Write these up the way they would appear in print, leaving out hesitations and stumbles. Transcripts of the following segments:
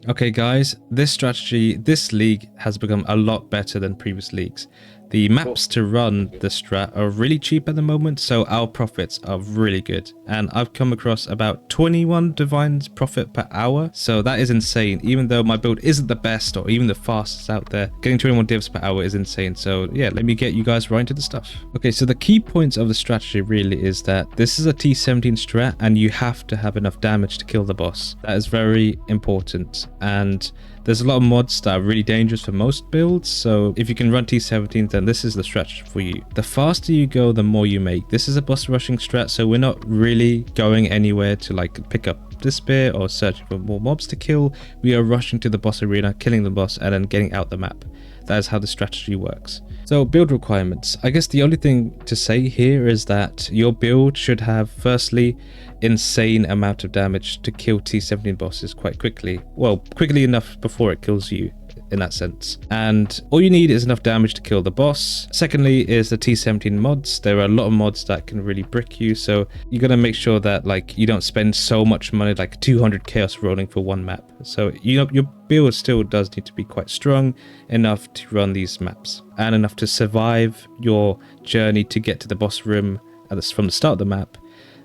Okay guys, this league has become a lot better than previous leagues. The maps to run the strat are really cheap at the moment, so our profits are really good. And I've come across about 21 divines profit per hour, so that is insane. Even though my build isn't the best or even the fastest out there, getting 21 divs per hour is insane. So yeah, let me get you guys right into the stuff. Okay, so the key points of the strategy really is that this is a T17 strat and you have to have enough damage to kill the boss. That is very important. And there's a lot of mods that are really dangerous for most builds, so if you can run T17, then this is the strat for you. The faster you go, the more you make. This is a boss rushing strat, so we're not really going anywhere to like pick up this bit or searching for more mobs to kill. We are rushing to the boss arena, killing the boss, and then getting out the map. That is how the strategy works. So build requirements. I guess the only thing to say here is that your build should have, firstly, insane amount of damage to kill T17 bosses quite quickly. Well, quickly enough before it kills you, in that sense. And all you need is enough damage to kill the boss. Secondly is the T17 mods. There are a lot of mods that can really brick you, so you gotta make sure that like you don't spend so much money, like 200 chaos rolling for one map. So you know your build still does need to be quite strong enough to run these maps and enough to survive your journey to get to the boss room from the start of the map.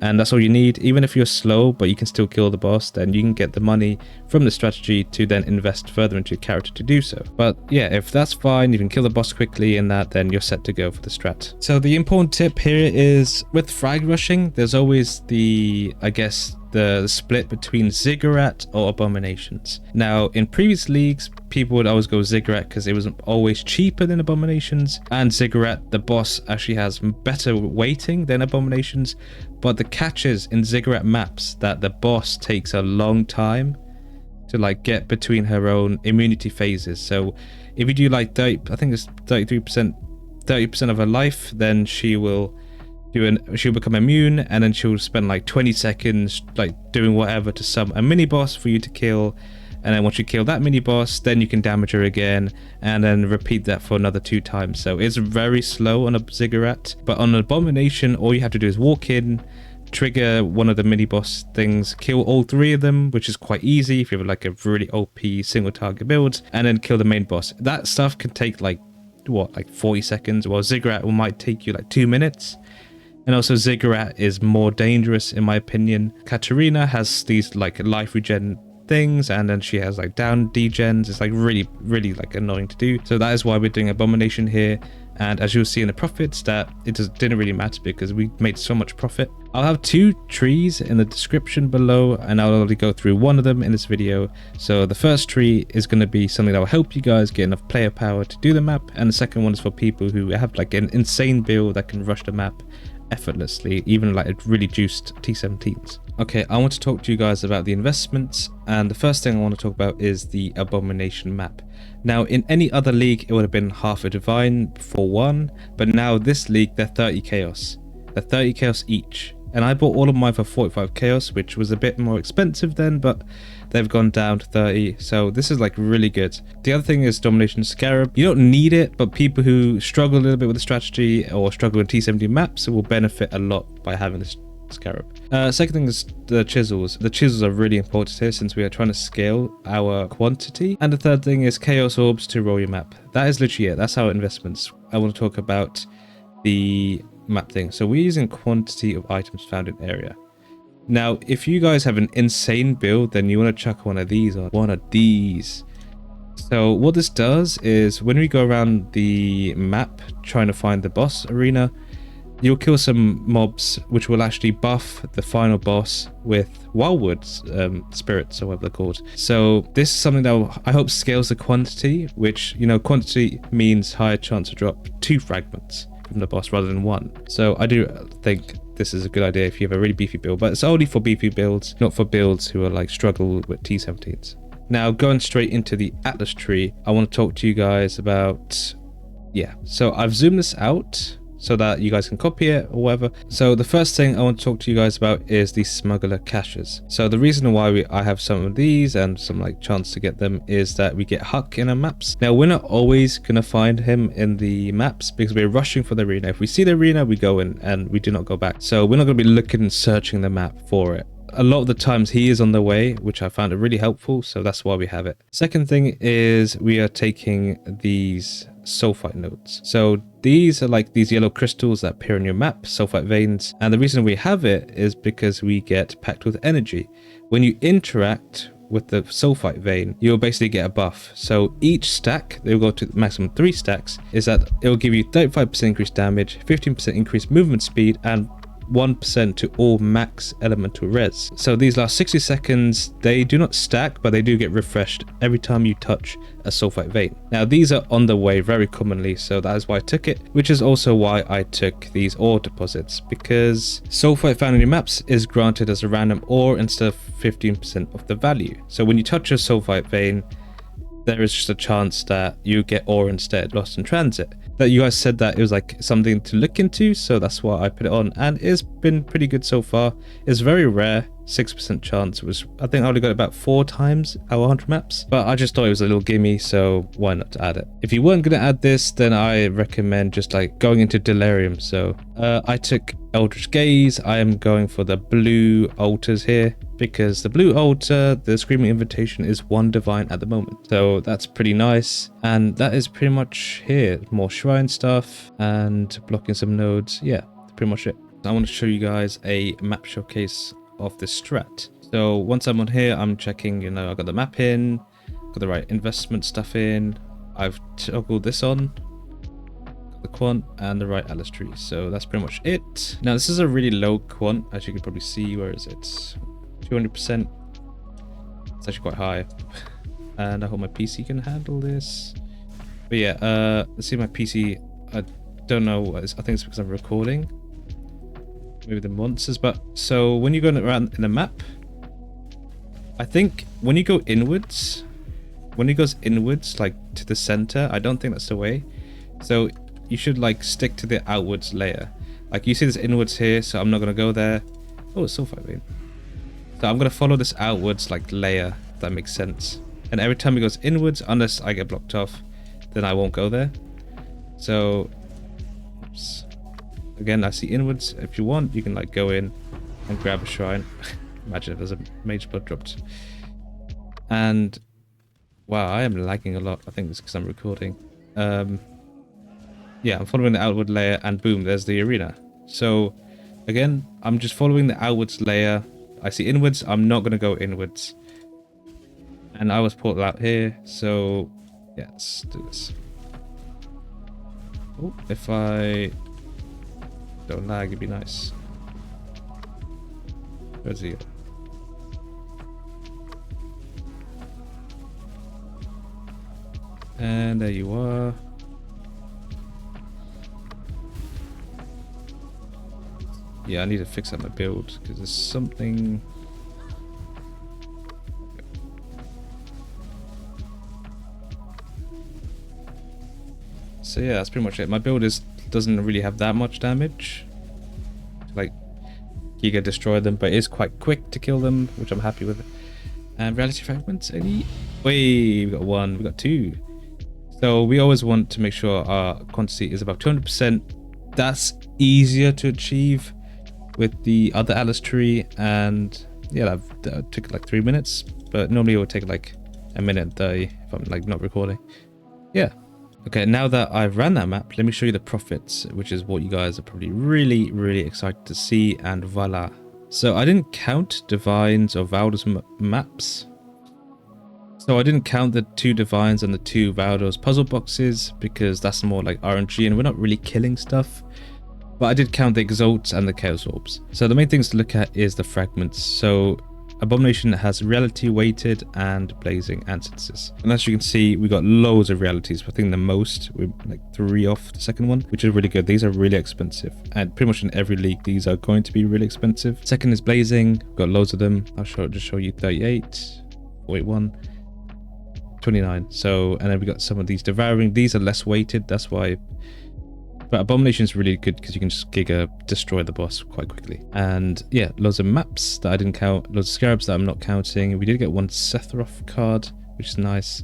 And that's all you need. Even if you're slow but you can still kill the boss, then you can get the money from the strategy to then invest further into your character to do so. But yeah, if that's fine, you can kill the boss quickly in that, then you're set to go for the strat. So the important tip here is with frag rushing, there's always the, I guess, the split between ziggurat or abominations. Now in previous leagues, people would always go ziggurat because it was always cheaper than abominations, and ziggurat, the boss actually has better weighting than abominations, but the catch is in ziggurat maps that the boss takes a long time to like get between her own immunity phases. So if you do like 30, I think it's 30% of her life, then she'll become immune, and then she'll spend like 20 seconds like doing whatever to summon a mini boss for you to kill, and then once you kill that mini boss, then you can damage her again and then repeat that for another 2 times. So it's very slow on a ziggurat, but on an abomination all you have to do is walk in, trigger one of the mini boss things, kill all 3 of them, which is quite easy if you have like a really OP single target build, and then kill the main boss. That stuff can take like 40 seconds, while ziggurat might take you like 2 minutes. And also ziggurat is more dangerous in my opinion. Katarina has these like life regen things, and then she has like down degens. It's like really like annoying to do. So that is why we're doing abomination here. And as you'll see in the profits, that it didn't really matter because we made so much profit. I'll have 2 trees in the description below, and I'll only go through one of them in this video. So the first tree is going to be something that will help you guys get enough player power to do the map, and the second one is for people who have like an insane build that can rush the map effortlessly, even like really juiced T17s. Okay, I want to talk to you guys about the investments, and the first thing I want to talk about is the abomination map. Now in any other league it would have been half a divine for one, but now this league they're 30 chaos. They're 30 chaos each, and I bought all of mine for 45 chaos, which was a bit more expensive then, but they've gone down to 30, so this is like really good. The other thing is domination scarab. You don't need it, but people who struggle a little bit with the strategy or struggle with T17 maps will benefit a lot by having this scarab. Second thing is the chisels. The chisels are really important here since we are trying to scale our quantity. And the third thing is chaos orbs to roll your map. That is literally it. That's our investments. I want to talk about the map thing. So we're using quantity of items found in area. Now if you guys have an insane build, then you want to chuck one of these on one of these. So what this does is when we go around the map trying to find the boss arena, you'll kill some mobs which will actually buff the final boss with wildwood spirits or whatever they're called. So this is something that I hope scales the quantity, which, you know, quantity means higher chance to drop 2 fragments from the boss rather than 1. So I do think this is a good idea if you have a really beefy build, but it's only for beefy builds, not for builds who are like struggle with T17s. Now going straight into the Atlas tree, I want to talk to you guys about, so I've zoomed this out so that you guys can copy it or whatever. So the first thing I want to talk to you guys about is the smuggler caches. So the reason why I have some of these and some like chance to get them is that we get Huck in our maps. Now we're not always gonna find him in the maps because we're rushing for the arena. If we see the arena, we go in and we do not go back. So we're not gonna be looking and searching the map for it. a lot of the times he is on the way, which I found it really helpful, so that's why we have it. Second thing is we are taking these sulfite nodes. So these are like these yellow crystals that appear on your map, sulfite veins, and the reason we have it is because we get packed with energy. When you interact with the sulfite vein, you'll basically get a buff. So each stack, they'll go to maximum 3 stacks, is that it will give you 35% increased damage, 15% increased movement speed, and 1% to all max elemental res. So these last 60 seconds, they do not stack, but they do get refreshed every time you touch a sulfite vein. Now these are on the way very commonly, so that is why I took it, which is also why I took these ore deposits, because sulfite found in your maps is granted as a random ore instead of 15% of the value. So when you touch a sulfite vein, there is just a chance that you get ore instead, lost in transit. That you guys said that it was like something to look into, so that's why I put it on, and it's been pretty good so far. It's very rare, 6% chance, which I think I only got about 4 times out of 100 maps, but I just thought it was a little gimme, so why not add it? If you weren't going to add this, then I recommend just like going into Delerium. So I took Eldritch Gaze. I am going for the blue altars here, because the blue altar, the Screaming Invitation, is 1 divine at the moment, so that's pretty nice. And that is pretty much here. More shrine stuff and blocking some nodes. Yeah, that's pretty much it. I want to show you guys a map showcase of the strat. So once I'm on here, I'm checking, you know, I got the map in, got the right investment stuff in, I've toggled this on, got the quant and the right Atlas tree. So that's pretty much it. Now this is a really low quant, as you can probably see. Where is it? 200%. It's actually quite high. And I hope my PC can handle this. But yeah, let's see my PC. I don't know. I think it's because I'm recording. Maybe the monsters. But so when you go around in the map, I think when you go inwards, when it goes inwards, like to the center, I don't think that's the way. So you should like stick to the outwards layer. Like you see this inwards here, so I'm not going to go there. Oh, it's sulfite vein. So I'm going to follow this outwards like layer, if that makes sense. And every time it goes inwards, unless I get blocked off, then I won't go there. So, oops. Again, I see inwards. If you want, you can like go in and grab a shrine. Imagine if there's a mage blood dropped. And wow, I am lagging a lot. I think it's because I'm recording. Yeah, I'm following the outward layer, and boom, there's the arena. So again, I'm just following the outwards layer. I see inwards, I'm not going to go inwards. And I was portal out here, so yeah, let's do this. Oh, if I don't lag, it'd be nice. Where's he? And there you are. Yeah, I need to fix up my build because there's something. So yeah, that's pretty much it. My build doesn't really have that much damage. Like Giga destroy them, but it is quite quick to kill them, which I'm happy with. And reality fragments, any? Wait, we got 1, we got 2. So we always want to make sure our quantity is above 200%. That's easier to achieve with the other Atlas tree, and yeah, that took like 3 minutes, but normally it would take like a minute and 30 if I'm like not recording. Yeah. Okay, now that I've ran that map, let me show you the profits, which is what you guys are probably really excited to see, and voila. So I didn't count Divines or Valdor's maps. So I didn't count the 2 Divines and the 2 Valdor's puzzle boxes, because that's more like RNG and we're not really killing stuff. But I did count the Exalts and the Chaos Orbs. So the main things to look at is the fragments. So Abomination has reality weighted and blazing and synthesis. And as you can see, we got loads of realities. I think the most, we're like 3 off the second one, which is really good. These are really expensive. And pretty much in every league, these are going to be really expensive. Second is blazing. We've got loads of them. I'll just show you 38, 41, 29. So, and then we got some of these devouring. These are less weighted. That's why. But Abomination is really good because you can just Giga destroy the boss quite quickly. And yeah, loads of maps that I didn't count, loads of scarabs that I'm not counting. We did get 1 Sephiroth card, which is nice.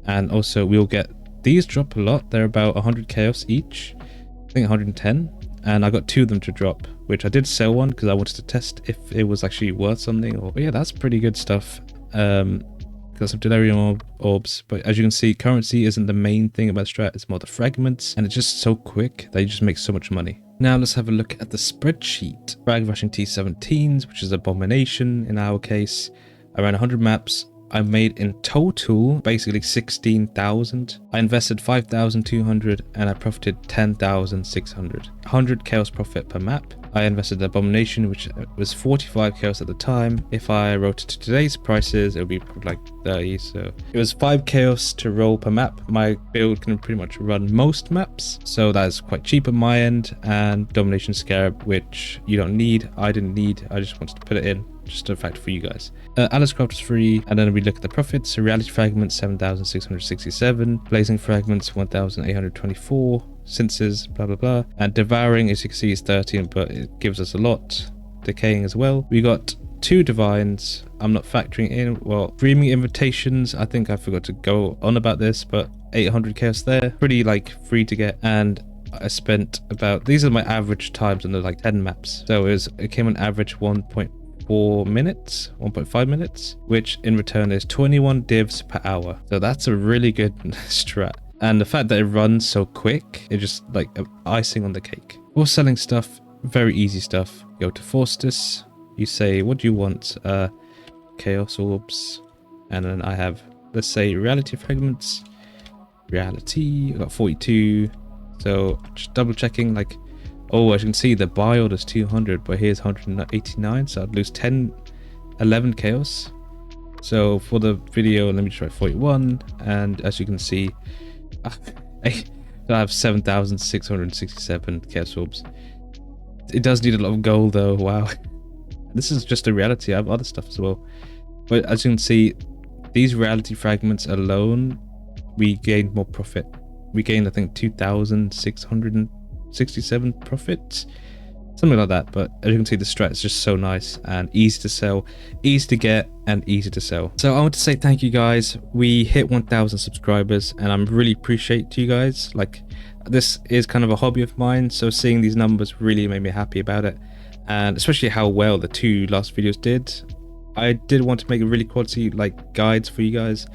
And also we'll get, these drop a lot. They're about 100 chaos each, I think 110. and I got 2 of them to drop, which I did sell one because I wanted to test if it was actually worth something. But yeah, that's pretty good stuff. Got some Delerium orbs, but as you can see, currency isn't the main thing about Strat, it's more the fragments, and it's just so quick that you just make so much money. Now let's have a look at the spreadsheet. Frag rushing T17s, which is abomination in our case, around 100 maps. I made in total basically 16,000. I invested 5,200 and I profited 10,600. 100 chaos profit per map. I invested in Abomination, which was 45 chaos at the time. If I wrote it to today's prices, it would be like 30. So it was 5 chaos to roll per map. My build can pretty much run most maps, so that is quite cheap on my end. And Domination Scarab, which you don't need. I didn't need. I just wanted to put it in. Just a fact for you guys. Alice Craft is free, and then we look at the profits. So Reality Fragments 7,667, Blazing Fragments 1,824, Senses blah blah blah, and Devouring, as you can see, is 13, but it gives us a lot. Decaying as well. We got 2 Divines. I'm not factoring in, well, Dreaming Invitations, I think I forgot to go on about this, but 800 chaos there, pretty like free to get. And I spent about, these are my average times on the like 10 maps, so it came on average 1.4 minutes, 1.5 minutes, which in return is 21 divs per hour. So that's a really good strat. And the fact that it runs so quick, it's just like icing on the cake. For selling stuff, very easy stuff. Go to Faustus, you say, what do you want? Chaos orbs. And then I have, let's say, reality fragments. Reality, I got 42. So just double checking, like, oh, as you can see, the buy order is 200, but here's 189, so I'd lose 11 chaos. So for the video, let me try 41, and as you can see, I have 7,667 chaos orbs. It does need a lot of gold though, wow. This is just a reality, I have other stuff as well. But as you can see, these reality fragments alone, we gained more profit. We gained, I think, 2,667 profits, something like that. But as you can see, the strat is just so nice and easy to sell, easy to get, and easy to sell. So I want to say thank you guys. We hit 1,000 subscribers, and I'm really appreciate you guys. Like, this is kind of a hobby of mine, so seeing these numbers really made me happy about it, and especially how well the 2 last videos did. I did want to make a really quality like guides for you guys,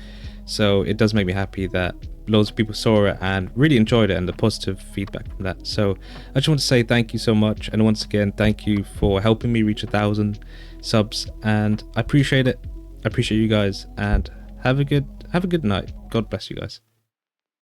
so it does make me happy that loads of people saw it and really enjoyed it, and the positive feedback from that. So I just want to say thank you so much, and once again, thank you for helping me reach 1,000 subs, and I appreciate it. I appreciate you guys, and have a good night. God bless you guys.